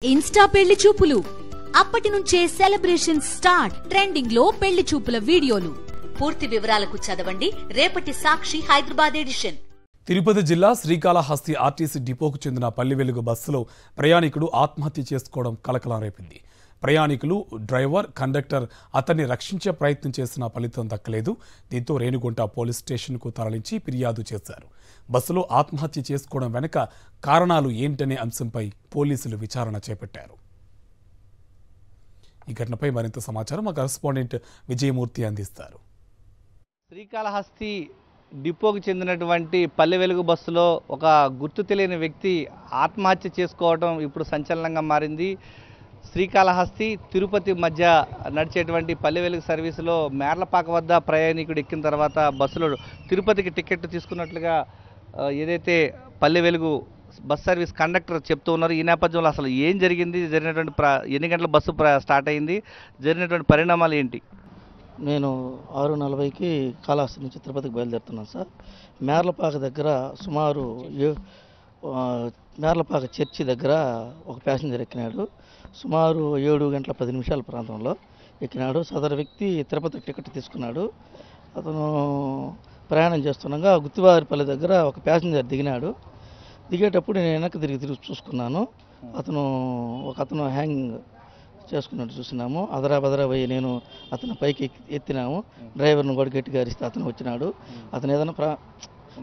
Insta పెళ్లి చూపులు అప్పటి నుంచే సెలబ్రేషన్ స్టార్ట్. ట్రెండింగ్ లో పెళ్లి చూపుల వీడియోలు. పూర్తి వివరాలకు చదవండి రేపటి సాక్షి హైదరాబాద్ ఎడిషన్. తిరుపతి జిల్లా శ్రీకాళహస్తి ఆర్టీసీ డిపోకు చెందిన పల్లెవెలుగు బస్సులో ప్రయాణికుడు ఆత్మహత్య చేసుకోవడం కలకలం రేపింది. ప్రయాణికులు, డ్రైవర్, కండక్టర్ అతన్ని రక్షించే ప్రయత్నం చేసిన ఫలితం దక్కలేదు. దీంతో రేణిగుంట పోలీస్ స్టేషన్కు తరలించి ఫిర్యాదు చేశారు. బస్సులో ఆత్మహత్య చేసుకోవడం వెనుక కారణాలు ఏంటనే అంశంపై పోలీసులు విచారణ చేపట్టారు. ఈ ఘటనపై మరింత సమాచారం మా కరెస్పాండెంట్ విజయమూర్తి అందిస్తారు. శ్రీకాళహస్తి డిపోకు చెందినటువంటి పల్లె వెలుగు బస్సులో ఒక గుర్తు తెలియని వ్యక్తి ఆత్మహత్య చేసుకోవడం ఇప్పుడు సంచలనంగా మారింది. శ్రీకాళహస్తి తిరుపతి మధ్య నడిచేటువంటి పల్లె వెలుగు సర్వీసులో మేర్లపాక వద్ద ప్రయాణికుడు ఎక్కిన తర్వాత బస్సులో తిరుపతికి టికెట్ తీసుకున్నట్లుగా ఏదైతే Palle Velugu bus service conductor చెప్తూ ఉన్నారు. ఈ నేపథ్యంలో అసలు ఏం జరిగింది, జరిగినటువంటి ఎన్ని గంటల బస్సు స్టార్ట్ అయింది, జరిగినటువంటి పరిణామాలు ఏంటి? నేను 6:40కి కాళహస్తి నుంచి తిరుపతికి బయలుదేరుతున్నాను సార్. మేర్లపాక దగ్గర సుమారు మేర్లపాక చర్చి దగ్గర ఒక ప్యాసింజర్ ఎక్కినాడు. సుమారు 7 గంటల 10 నిమిషాల ప్రాంతంలో ఎక్కినాడు. సదరు వ్యక్తి తిరుపతి టికెట్ తీసుకున్నాడు. అతను ప్రయాణం చేస్తుండగా గుత్తివారిపల్లి దగ్గర ఒక ప్యాసింజర్ దిగినాడు. దిగేటప్పుడు నేను వెనక్కి తిరిగి చూసుకున్నాను. అతను హ్యాంగ్ చేసుకున్నట్టు చూసినాము. అదరా పోయి నేను అతను పైకి ఎత్తినాము. డ్రైవర్ను కూడా గట్టిగా అరిస్తే అతను వచ్చినాడు. అతను ఏదైనా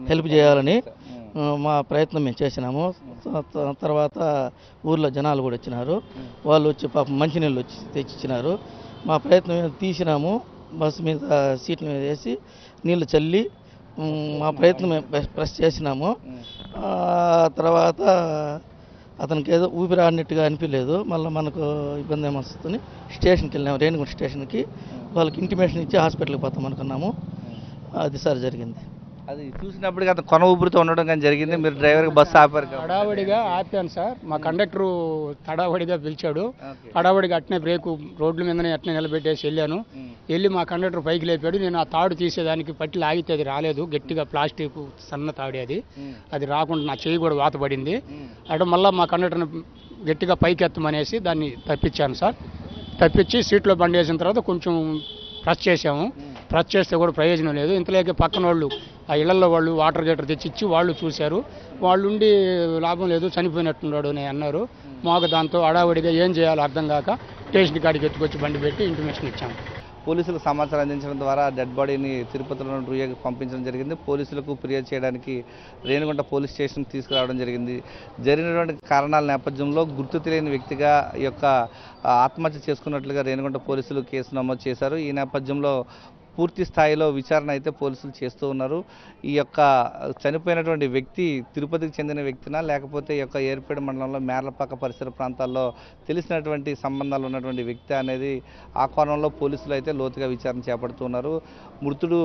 హెల్ప్ చేయాలని మా ప్రయత్నం మేము చేసినాము. తర్వాత ఊర్లో జనాలు కూడా వచ్చినారు. వాళ్ళు వచ్చి పాపం మంచినీళ్ళు వచ్చి తెచ్చిచ్చినారు. మా ప్రయత్నం తీసినాము. బస్సు మీద సీట్ల మీద వేసి నీళ్ళు చల్లి మా ప్రయత్నం ప్రెస్ చేసినాము. తర్వాత అతనికి ఏదో ఊపిరి ఆడినట్టుగా అనిపించలేదు. మళ్ళీ మనకు ఇబ్బంది ఏమొస్తుందని స్టేషన్కి వెళ్ళినాము. రేణిగుంట స్టేషన్కి వాళ్ళకి ఇంటిమేషన్ ఇచ్చి హాస్పిటల్కి పోతాం అనుకున్నాము. అది సార్ జరిగింది. అది చూసినప్పటికీ అతను కొన ఊపిరితో ఉండడం కానీ జరిగింది. మీరు డ్రైవర్కి బస్సు ఆపారు? హడావడిగా ఆపాను సార్. మా కండక్టరు హడావడిగా పిలిచాడు. హడావడిగా అట్నే బ్రేకు రోడ్ల మీదనే అట్నే నిలబెట్టేసి వెళ్ళాను. వెళ్ళి మా కండక్టర్ పైకి లేపాడు. నేను ఆ తాడు తీసేదానికి పట్టి లాగితే అది రాలేదు. గట్టిగా ప్లాస్టిక్ సన్న తాడి అది రాకుండా నా చేయి కూడా వాత పడింది. అటు మళ్ళీ మా కండక్టర్ని గట్టిగా పైకి ఎత్తమనేసి దాన్ని తప్పించాను సార్. తప్పించి సీట్లో బండి వేసిన తర్వాత కొంచెం ప్రెస్ చేసాము. ప్రెస్ చేస్తే కూడా ప్రయోజనం లేదు. ఇంతలోకి పక్కన వాళ్ళు ఆ ఇళ్లలో వాళ్ళు వాటర్ గీటర్ తెచ్చిచ్చి వాళ్ళు చూశారు. వాళ్ళు ఉండి లాభం లేదు, చనిపోయినట్టున్నాడు అని అన్నారు. మాకు దాంతో హడావుడిగా ఏం చేయాలో అర్థం కాక స్టేషన్ కాడికి ఎత్తుకొచ్చి బండి పెట్టి ఇంటిమేషన్ ఇచ్చాము. పోలీసులకు సమాచారం అందించడం ద్వారా డెడ్ బాడీని తిరుపతిలో రుయ్యకు పంపించడం జరిగింది. పోలీసులకు ఫిర్యాదు చేయడానికి రేణిగుంట పోలీస్ స్టేషన్కి తీసుకురావడం జరిగింది. జరిగినటువంటి కారణాల నేపథ్యంలో గుర్తు తెలియని వ్యక్తిగా ఈ యొక్క ఆత్మహత్య చేసుకున్నట్లుగా రేణిగుంట పోలీసులు కేసు నమోదు చేశారు. ఈ నేపథ్యంలో పూర్తి స్థాయిలో విచారణ అయితే పోలీసులు చేస్తూ ఉన్నారు. ఈ యొక్క చనిపోయినటువంటి వ్యక్తి తిరుపతికి చెందిన వ్యక్తినా, లేకపోతే ఈ యొక్క ఏర్పేడు మండలంలో మేర్లపాక పరిసర ప్రాంతాల్లో తెలిసినటువంటి సంబంధాలు ఉన్నటువంటి వ్యక్తి అనేది ఆ కోణంలో పోలీసులు అయితే లోతుగా విచారణ చేపడుతున్నారు. మృతుడు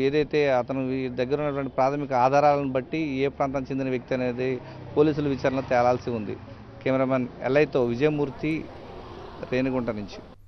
ఏదైతే అతను దగ్గర ఉన్నటువంటి ప్రాథమిక ఆధారాలను బట్టి ఏ ప్రాంతానికి చెందిన వ్యక్తి అనేది పోలీసులు విచారణ తేలాల్సి ఉంది. కెమెరామెన్ ఎల్ఐతో విజయమూర్తి, రేణిగుంట నుంచి.